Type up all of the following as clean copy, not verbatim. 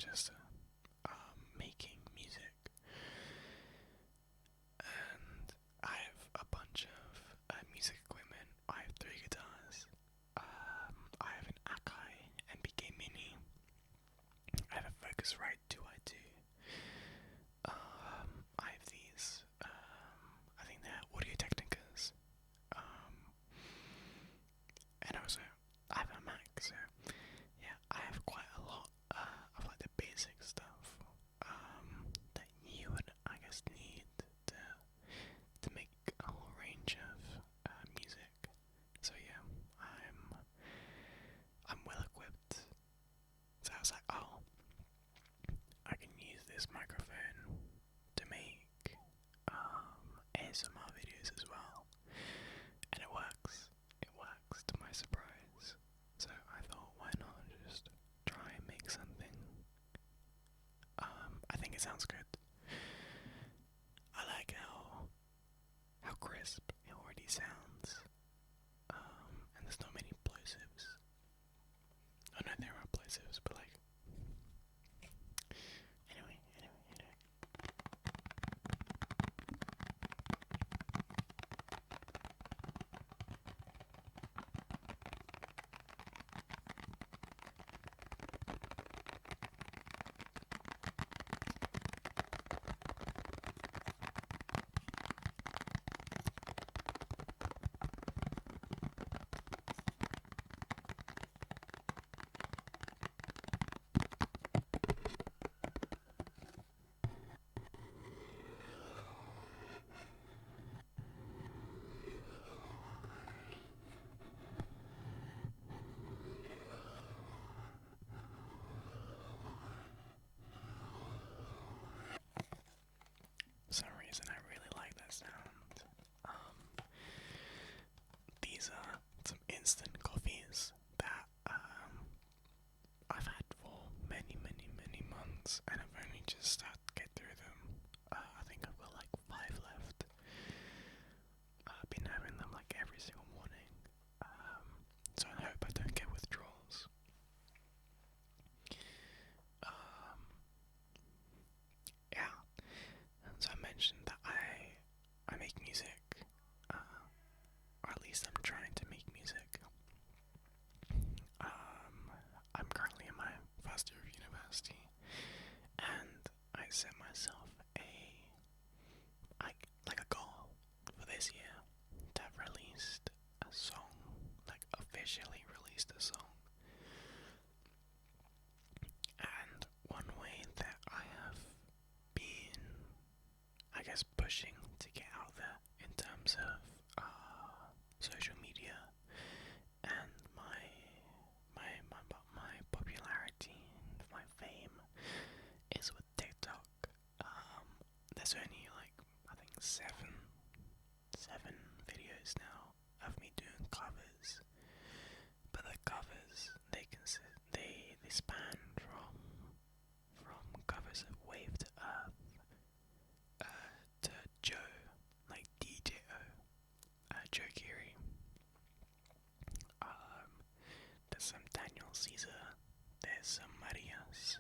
just making music, and I have a bunch of music equipment. I have 3 guitars. I have an Akai MPK Mini. I have a Focusrite 2i2. I have these. I think they're Audio Technicas. And also I have a Mac. So yeah, I have quite a lot of like the basic stuff that you would, I guess, need to make a whole range of music. So yeah, I'm well equipped. So I was like, oh, I can use this microphone to make ASMR videos as well, and it works. It works to my surprise. So I thought, why not just try and make something? I think it sounds good. I like how crisp it already sounds. And there's not many plosives. Oh no, there are plosives, but like anyway. For some reason, I really like that sound. These are some instant coffees that I've had for many months, and I've only just started to get through them. I think I've got like 5 left. I've been having them like every single morning, so I hope I don't get withdrawals. Yeah, and so I mentioned that I make music, or at least I'm trying to make music. I'm currently in my first year of university, and I set myself a goal for this year to have released a song, like officially released a song. And one way that I have been, I guess, pushing to get out there in terms of social media and my popularity and my fame is with TikTok. There's only like I think seven videos now of me doing covers, but the covers they span from covers of Wave to Earth to Joe, like DJ Joe Geary. There's some Daniel Caesar. There's some Marias.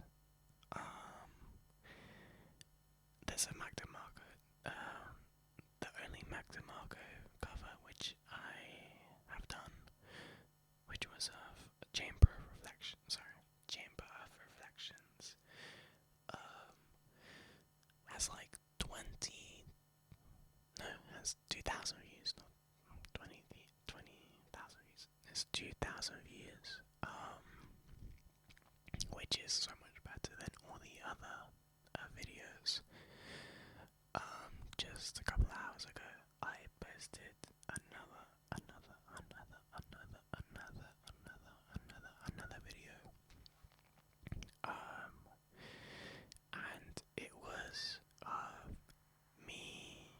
There's a Mac DeMarco. The only Mac DeMarco cover which I have done, which was of Chamber of Reflections. Has like 2,000 views, not 20,000 views. It's 2,000 views, which is so much better than all the other videos. Just a couple of hours ago, I posted another video. And it was me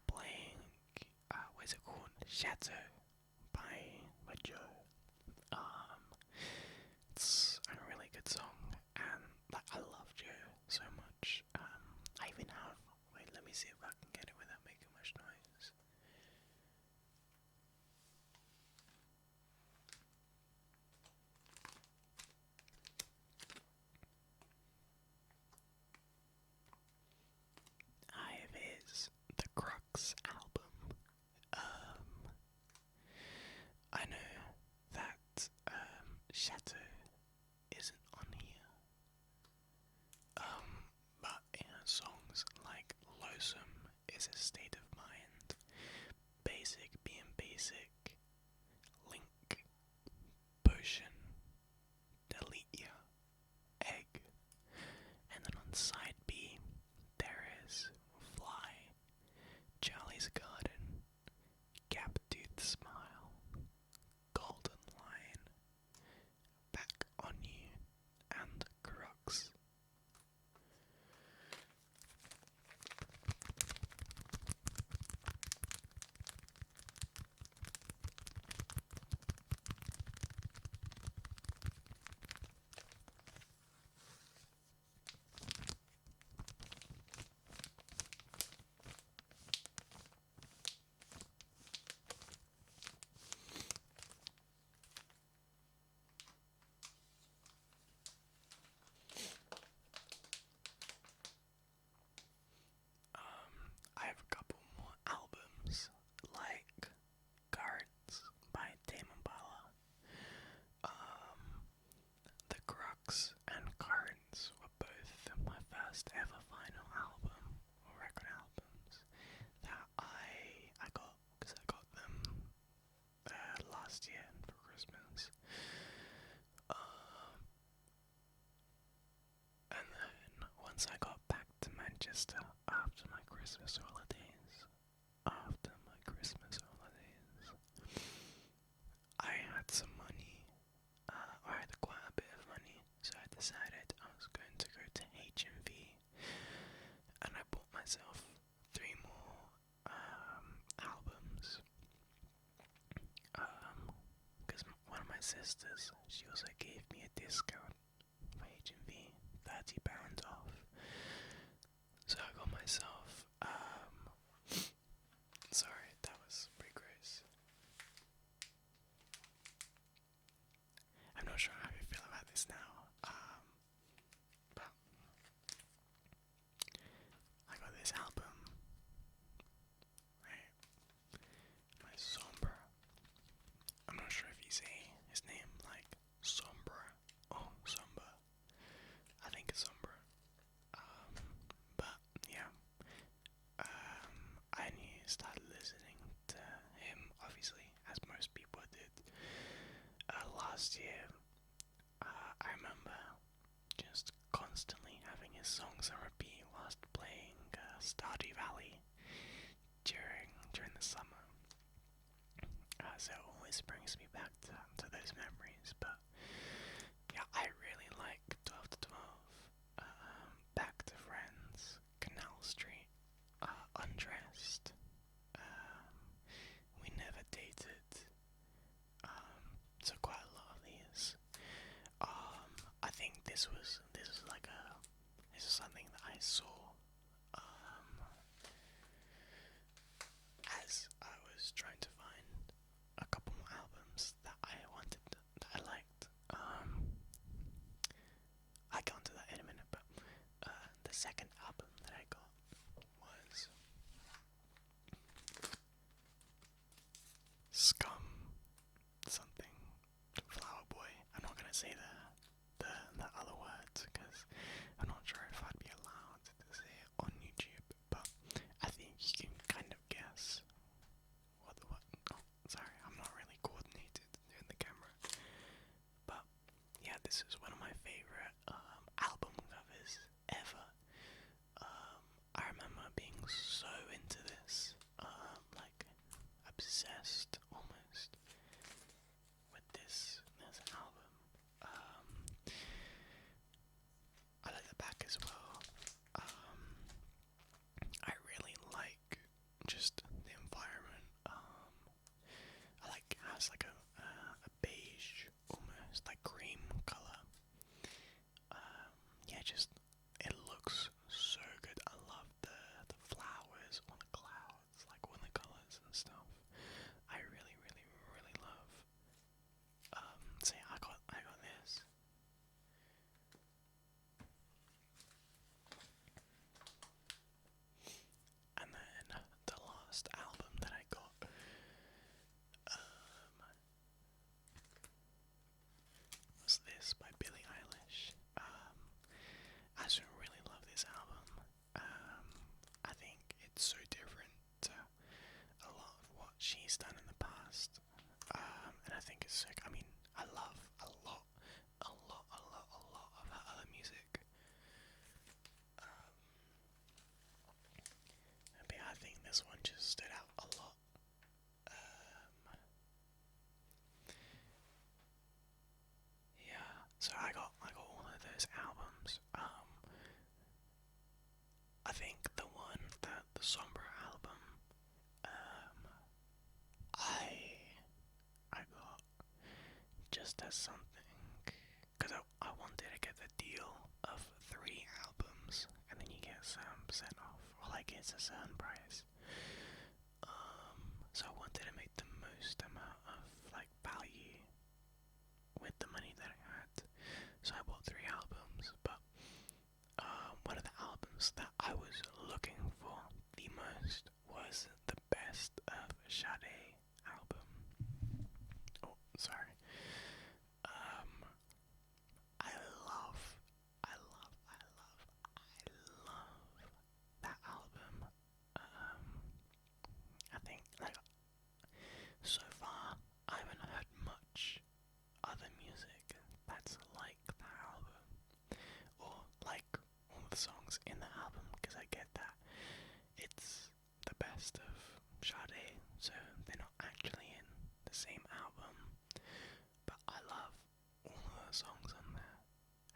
playing what is it called? Chateau by Joe. It's a really good song, and like I love Joe so much. I even have. Wait, let me see if I can get it without making much noise. Christmas holidays, after my Christmas holidays, I had some money. I had quite a bit of money, so I decided I was going to go to HMV, and I bought myself 3 more albums. Because one of my sisters, she also gave me a discount for HMV, £30 off. So I got myself, sorry, that was pretty gross. I'm not sure how I feel about this now, but I got this album, right, by Somber. I'm not sure if you say his name like Somber or Somber. I think it's Somber. But yeah, I started listening to him, obviously, as most people did, last year. I remember just constantly having his songs on repeat whilst playing Stardew Valley during the summer. So it always brings me back to those memories. But yeah, I really like 12 to 12, Back to Friends, Canal Street, Undressed, We Never Dated. So quite a lot of these. I think this was something that I saw as I was trying to find a couple more albums that I wanted, that I liked. I get onto that in a minute, but the second album that I got was Scum something Flower Boy. I'm not gonna say the other words because I'm not sure if I'd be allowed to say it on YouTube, but I think you can kind of guess what. Oh, sorry, I'm not really coordinated doing the camera, but yeah, this is one of my favorite album covers ever. I remember being so into this, like obsessed almost with this album. I like the back as well. I really like just the environment. I like it has like a beige, almost like cream color. Yeah, just it looks so good. I love the flowers on the clouds, like on the colors and stuff. I really, really, really love. So yeah, I got this. And then the last album that I got was this by Billie Eilish. I just really love this album. I think it's so different to a lot of what she's done in the past. And I think it's sick. I mean, I love a lot of her other music. But yeah, I think this one just stood out a lot. Yeah, so I got all of those albums. I think the somber album, I got just as something, because I wanted to get the deal of 3 albums, and then you get some percent off, or like it's a certain price. So I wanted to make the most amount of like value with the money that I had. So I bought 3 albums, but one of the albums that I was looking for the most was the Best of Sade album. Oh, sorry. I love, I love, I love, I love that album. I think like rest of Sade, so they're not actually in the same album. But I love all of the songs on there,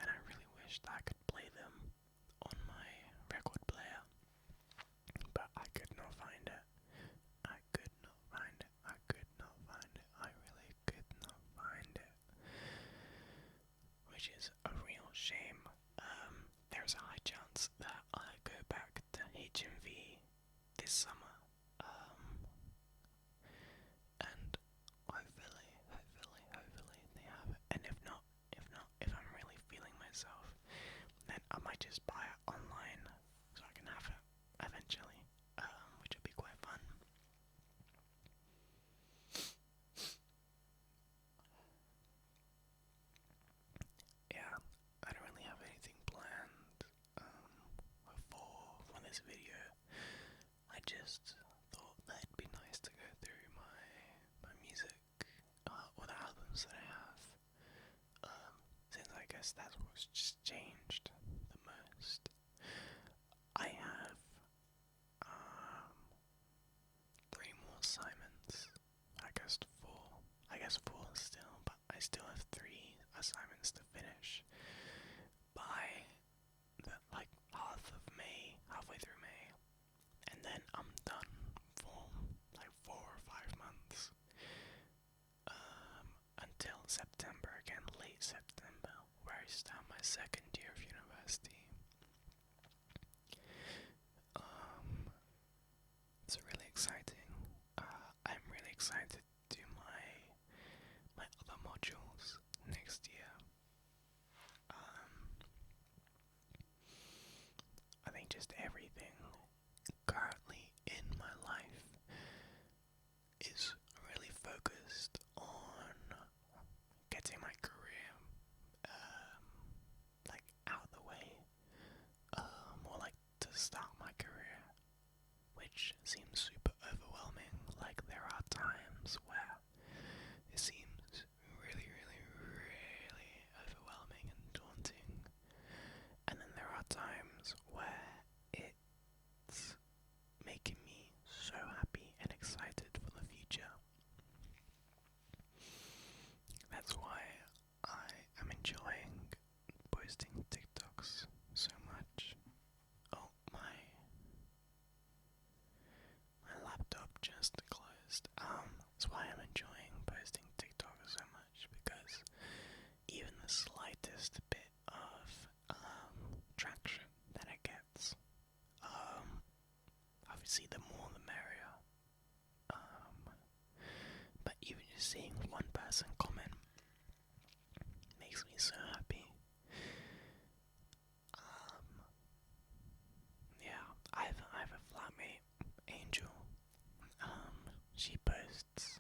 and I really wish that I could play them on my record player, but I could not find it. I could not find it. I could not find it. I really could not find it. Which is a real shame. There's a high chance that I go back to HMV this summer. And hopefully they have it. And if I'm really feeling myself, then I might just buy it online so I can have it eventually, which would be quite fun. Yeah, I don't really have anything planned for this video. I just thought that it'd be nice to go through my music, or the albums that I have, since I guess that's what's just changed the most. I have 3 more assignments. I guess four still, but I still have 3 assignments to finish by like halfway through May, and then I'm done for like 4 or 5 months, until September again, late September, where I start my 2nd year of university. It's really exciting. I'm really excited to do my other modules next year. I think just everything currently in my life is really focused on getting my career like out of the way, or like to start my career, which seems super overwhelming. Like there are times where it seems really overwhelming and daunting, and then there are times where it's making me so happy and excited for the future. That's why I am enjoying posting TikToks so much. Oh, my laptop just closed. That's why I'm enjoying posting TikToks so much, because even the slightest bit of traction that it gets, obviously the more the merrier. But even just seeing one person comment makes me so happy. Yeah, I have a flatmate, Angel. She posts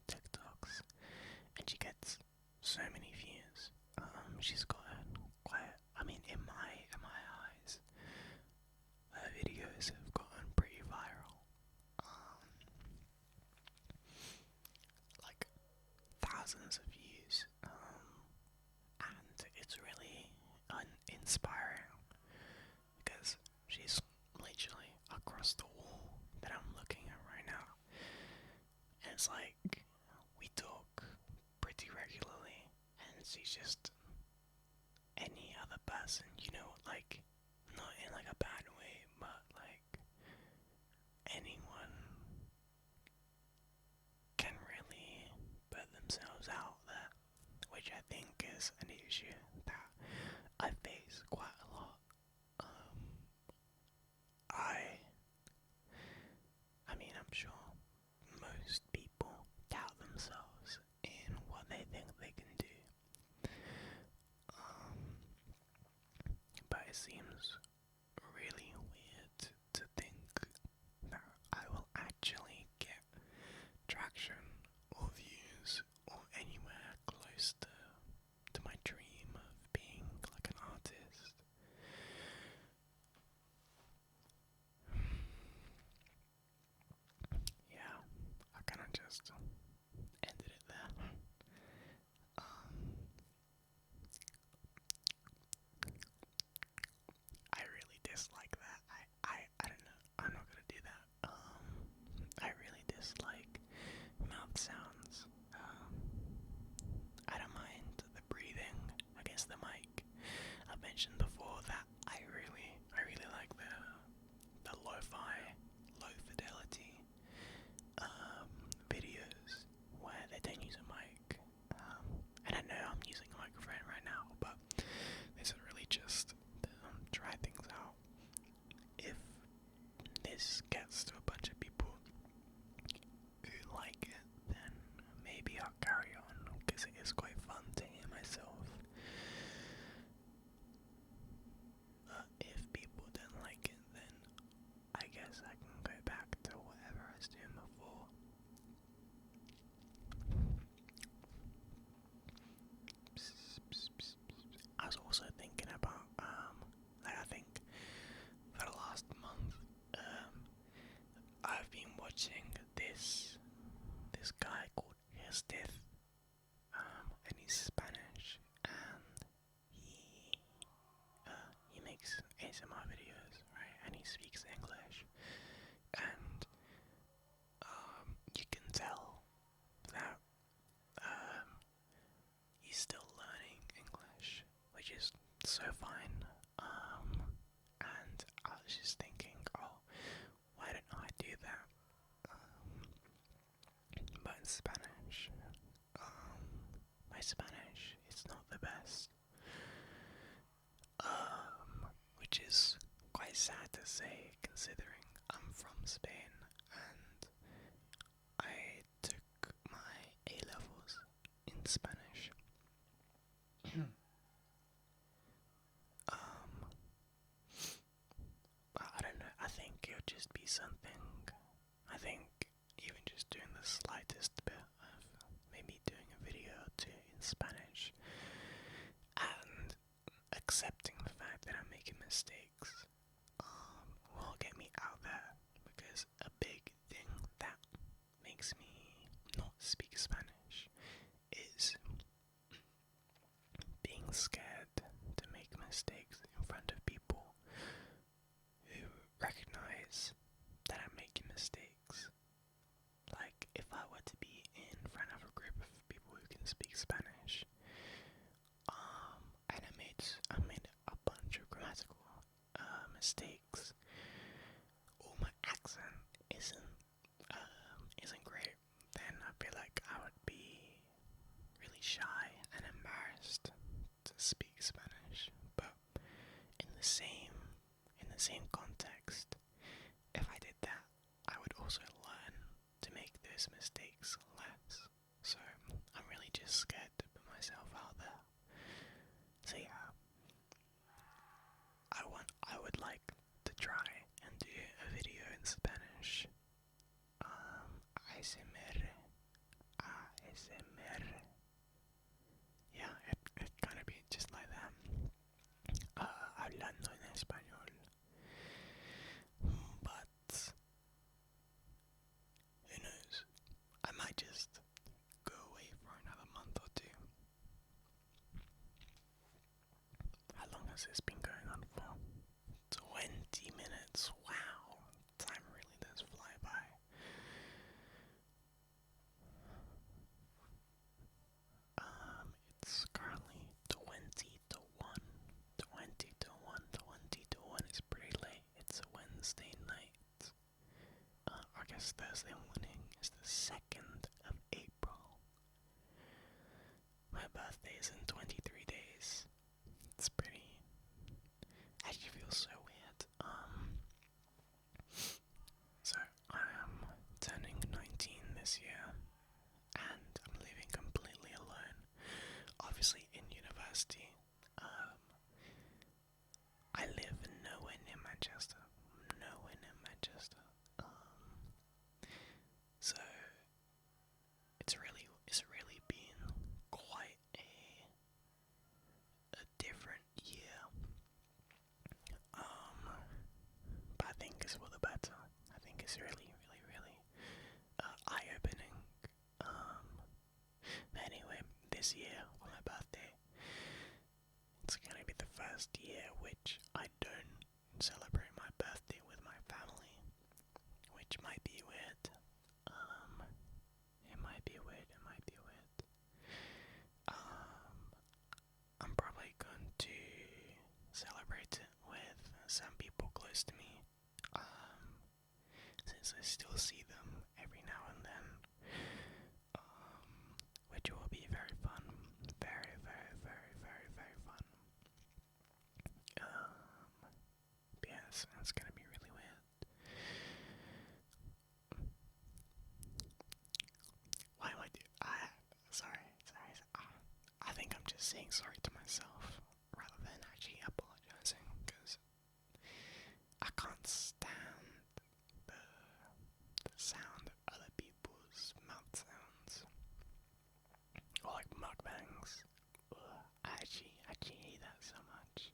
TikToks and she gets so many views. She's gotten quite, I mean, in my eyes, her videos have gotten pretty viral. Like thousands of views. And it's really inspiring, because she's literally across the wall that I'm looking at right now. And it's like, we talk pretty regularly, and she's just any other person, like, not in like a bad way, but like, anyone can really put themselves out there, which I think is an issue that I face quite a lot. I mean, I'm sure most people doubt themselves in what they think they can do. But it seems really weird to think that I will actually get traction or views or anywhere close to my dream of mentioned before that I really like the lo-fi, low fidelity videos where they don't use a mic. And I know I'm using a microphone right now, but this is really just to try things out. If this gets to a bunch of people who like it, then maybe I'll carry on, because it is quite fun to hear myself. But if people don't like it, then I guess I can go back to whatever I was doing before. I was also thinking about, like, I think for the last month, I've been watching this guy called Steph, and he's Spanish, and he makes ASMR videos, right? And he speaks English, and you can tell that he's still learning English, which is so fine. And I was just thinking, oh, why don't I do that? But in Spanish, my Spanish is not the best, which is quite sad to say considering I'm from Spain and I took my A levels in Spanish. But I don't know, I think it would just be something. I think even just doing the slightest bit of maybe doing a video or two in Spanish and accepting the fact that I'm making mistakes will get me out there, because a big thing that makes me not speak Spanish is being scared to make mistakes in front of people who recognize that I'm making mistakes. Like, if I were to be in front of a group of people who can speak Spanish, and I made a bunch of grammatical mistakes, or my accent isn't great, then I feel like I would be really shy and embarrassed to speak Spanish. But in the same context, if I did that, I would also learn to make those mistakes less. So I'm really just scared to put myself out there. So yeah, I would like to try and do a video in Spanish. ASMR. ASMR. Yeah, it kind of be just like that. Hablando en español. But who knows? I might just go away for another month or two. How long has this been going on for? 20 minutes. Wow. Time really does fly by. It's currently 20 to 1. 20 to 1. 20 to 1 is pretty late. It's a Wednesday night. I guess Thursday morning is the 2nd of April. My birthday is in 23 days. It's pretty. Actually feels so weird. So I am turning 19 this year, and I'm living completely alone. Obviously in university. I live nowhere near Manchester. Nowhere near Manchester. close to me, since I still see them every now and then, which will be very fun, very, very, very, very, very fun. Yes, it's gonna be really weird. Why am I sorry. I think I'm just saying sorry to myself rather than actually apologizing, because I can't stand the sound of other people's mouth sounds, or like mukbangs. I actually hate that so much.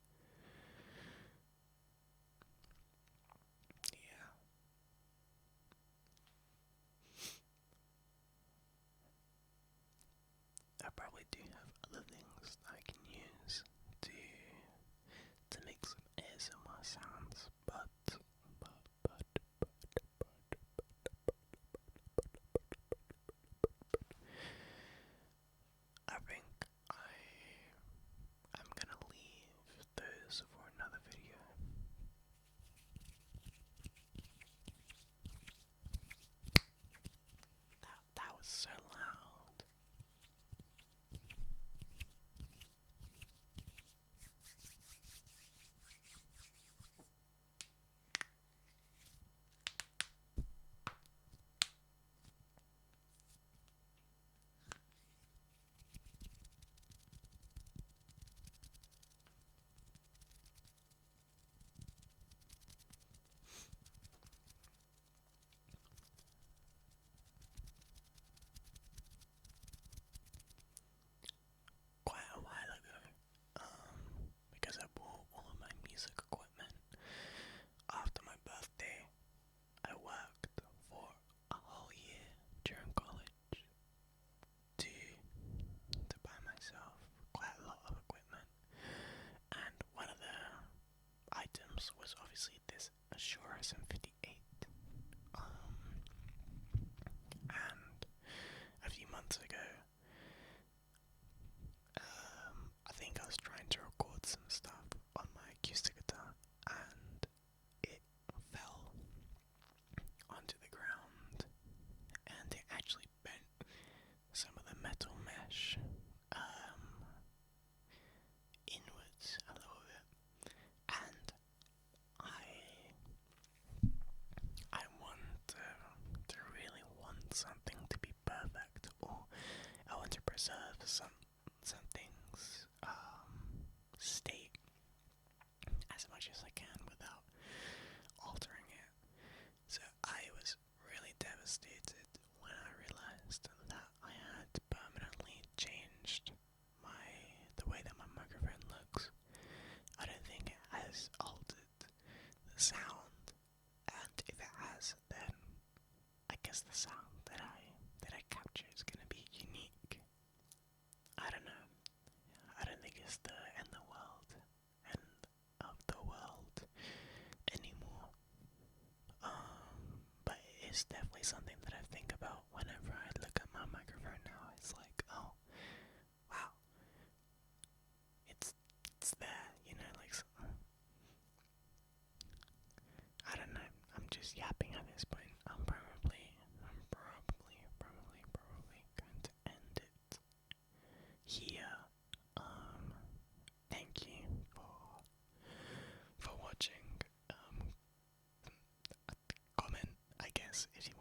Yeah. I probably do have other things that I can use to make some ASMR sounds, but I think I'm gonna leave those for another video. That was so loud. Quite a while ago, because I bought all of my music equipment after my birthday. I worked for a whole year during college to buy myself quite a lot of equipment, and one of the items was obviously this Shure SM58. And a few months ago, I think I was trying to record some stuff on my acoustic guitar, and it fell onto the ground, and it actually bent some of the metal mesh inwards a little bit, and I want to really want something to be perfect, or I want to preserve some things state as much as I can without altering it. So I was really devastated when I realized that I had permanently changed the way that my microphone looks. I don't think it has altered the sound, and if it has, then I guess the sound that I capture is gonna be unique. I don't know. I don't think it's the end of the world anymore. But it's definitely something that I think about whenever I look at my microphone now. It's like, oh, wow, it's there, like. I don't know. I'm just yapping at this point. I'm probably going to end it here. Thank you for watching. Comment, I guess, if you